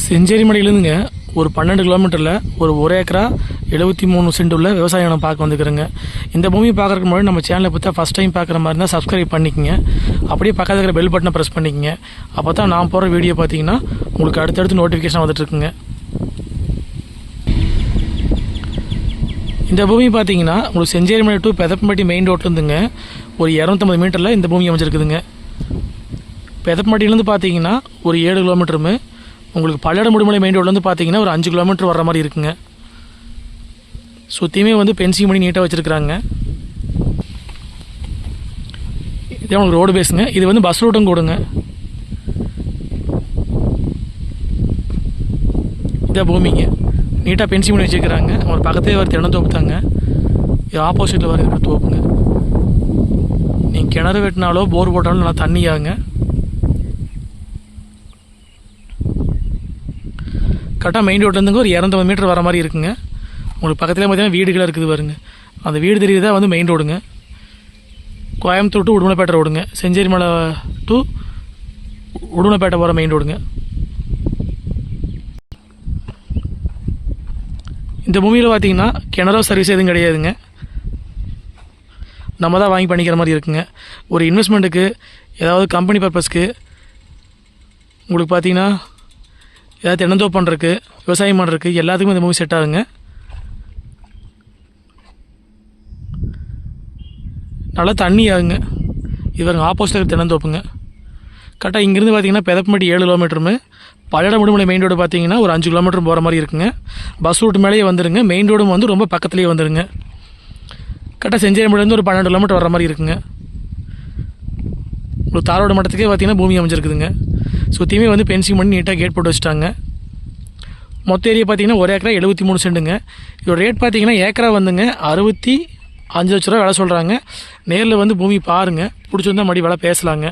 செஞ்சேரி மலையிலேருந்துங்க ஒரு 12 கிலோமீட்டரில் ஒரு ஏக்கரா 73 சென்ட் உள்ள விவசாயம் நான் பார்க்க வந்துக்கிறேங்க. இந்த பூமியை பார்க்குறதுக்கு முன்னாடி நம்ம சேனலை பார்த்தா ஃபஸ்ட் டைம் பார்க்குற மாதிரி இருந்தால் சப்ஸ்கிரைப் பண்ணிக்கங்க. அப்படியே பக்கத்தில் இருக்கிற பெல் பட்டனை ப்ரெஸ் பண்ணிக்கங்க. அப்போ தான் நான் போகிற வீடியோ பார்த்தீங்கன்னா உங்களுக்கு அடுத்தடுத்து நோட்டிஃபிகேஷன் வந்துட்டுருக்குங்க. இந்த பூமி பார்த்தீங்கன்னா உங்களுக்கு செஞ்சேரி மலை டு பெதப்பம்பட்டி மெயின் ரோட்லேருந்துங்க ஒரு 250 மீட்டரில் இந்த பூமி அமைச்சிருக்குதுங்க. பெதப்பம்பட்டியிலேருந்து பார்த்தீங்கன்னா ஒரு 7 கிலோமீட்டருமே, உங்களுக்கு பல்லடம் முடிமலை மெயின் ரோட்லேருந்து பார்த்தீங்கன்னா ஒரு 5 கிலோமீட்டர் வர்ற மாதிரி இருக்குங்க. சுற்றியுமே வந்து பென்சிங் பண்ணி நீட்டாக வச்சுருக்குறாங்க. இதே உங்களுக்கு ரோடு பேஸுங்க. இது வந்து பஸ் ரூட்டும் கூடுங்க. இதான் பூமிங்க, நீட்டாக பென்சிங் பண்ணி வச்சுருக்கிறாங்க. ஒரு பக்கத்தே வர தினத்தோப்பு தாங்க. இது ஆப்போசிட்டில் வர தோப்புங்க. நீங்கள் கிணறு வெட்டினாலோ போர் போட்டாலும் நல்லா தண்ணியாகுங்க. கரெக்டாக மெயின் ரோட்லேருந்துங்க ஒரு 250 மீட்டர் வர மாதிரி இருக்குங்க. உங்களுக்கு பக்கத்துலேயே பார்த்தீங்கன்னா வீடுகளாக இருக்குது பாருங்க. அந்த வீடு தெரியுதா வந்து மெயின் ரோடுங்க. கோயம்புத்தூர் டு உடுமலைப்பேட்டை ரோடுங்க. செஞ்சேரி மலை டு உடுமலைப்பேட்டை போகிற மெயின் ரோடுங்க. இந்த பூமியில் பார்த்தீங்கன்னா கிணறோ சர்வீஸ் எதுவும் கிடையாதுங்க. நம்ம தான் வாங்கி பண்ணிக்கிற மாதிரி இருக்குங்க. ஒரு இன்வெஸ்ட்மெண்ட்டுக்கு, ஏதாவது கம்பெனி பர்பஸ்க்கு, உங்களுக்கு பார்த்தீங்கன்னா ஏதாவது தென்னந்தோப்பு பண்ணுறதுக்கு, விவசாயம் பண்ணுறதுக்கு எல்லாத்துக்குமே இந்த பூமி செட் ஆகுங்க. நல்லா தண்ணி ஆகுங்க. இவங்க ஆப்போசிட்டில் இருக்கிற தென்னந்தோப்புங்க. கரெக்டாக இங்கேருந்து பார்த்தீங்கன்னா பெதப்பம்பட்டி 7 கிலோமீட்டருமே, பல்லடம் முடிமலை மெயின் ரோடு பார்த்தீங்கன்னா ஒரு 5 கிலோமீட்டர் போகிற மாதிரி இருக்குங்க. பஸ் ரூட் மேலேயே வந்துடுங்க. மெயின் ரோடும் வந்து ரொம்ப பக்கத்துலேயே வந்துடுங்க. கரெக்டாக செஞ்சேரி மலையிலேருந்து ஒரு 12 கிலோமீட்டர் வர மாதிரி இருக்குங்க. ஒரு தாரோடு மட்டத்துக்கே பார்த்தீங்கன்னா பூமி அமைஞ்சிருக்குதுங்க. சுற்றியுமே வந்து பென்சிங் பண்ணி நீட்டாக கேட் போட்டு வச்சுட்டாங்க. மொத்த ஏரியா பார்த்தீங்கன்னா ஒரு ஏக்கரா 73 சென்ட்டுங்க. இதோட ரேட் பார்த்தீங்கன்னா ஏக்கரா வந்துங்க 65 லட்ச ரூபா விலை சொல்கிறாங்க. நேரில் வந்து பூமி பாருங்கள், பிடிச்சிருந்தா மறுபடி விலை பேசலாங்க.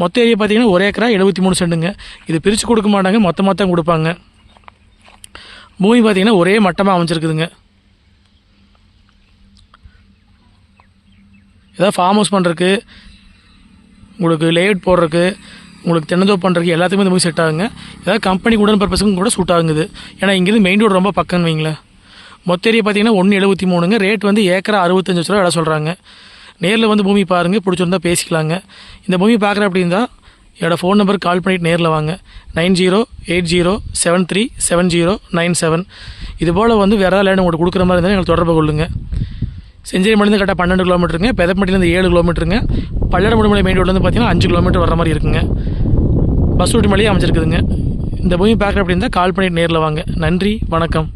மொத்த ஏரியா பார்த்தீங்கன்னா ஒரு ஏக்கரா 73 சென்ட்டுங்க. இது பிரித்து கொடுக்க மாட்டாங்க, மொத்தமாக தான் கொடுப்பாங்க. பூமி பார்த்தீங்கன்னா ஒரே மட்டமாக அமைஞ்சிருக்குதுங்க. ஏதாவது ஃபார்ம் ஹவுஸ் பண்ணுறதுக்கு, உங்களுக்கு லேஅவுட் போடுறதுக்கு, உங்களுக்கு தென்னந்தோப்பு பண்ணுறதுக்கு எல்லாத்துக்குமே இந்த பூமி செட் ஆகுங்க. ஏதாவது கம்பெனி உடன் பர்பஸுக்கும் கூட சூட் ஆகுங்குது. ஏன்னா இங்கேருந்து மெயின் ரோடு ரொம்ப பக்கம்னு வைங்களேன். மொத்த ஏரியா பார்த்தீங்கன்னா 173ங்க. ரேட் வந்து ஏக்கரா 65 லட்ச ரூபா விலை சொல்கிறாங்க. நேரில் வந்து பூமி பாருங்கள், பிடிச்சிருந்தா பேசிக்கலாங்க. இந்த பூமி பார்க்குற அப்படின்னா என்னோடய ஃபோன் நம்பருக்கு கால் பண்ணிவிட்டு நேரில் வாங்க. 9080737097. இதுபோல் வந்து வேறு ஏதாவது லேண்ட் உங்களுக்கு கொடுக்குற மாதிரி இருந்தால் எங்களுக்கு தொடர்பு கொள்ளுங்கள். செஞ்சேரி மலையிலேருந்து கரெக்டாக 12 கிலோமீட்டருங்க. பெதப்பம்பட்டிலேருந்து 7 கிலோமீட்டருங்க. பல்லடம் முடிமலை மெயின் ரோட்லேருந்து பார்த்தீங்கன்னா 5 கிலோமீட்டர் வர மாதிரி இருக்குங்க. பஸ் ரூட் மேலேயே அமைச்சிருக்குதுங்க. இந்த பூமி பார்க்குற அப்படின்னா கால் பண்ணிவிட்டு நேரில் வாங்க. நன்றி, வணக்கம்.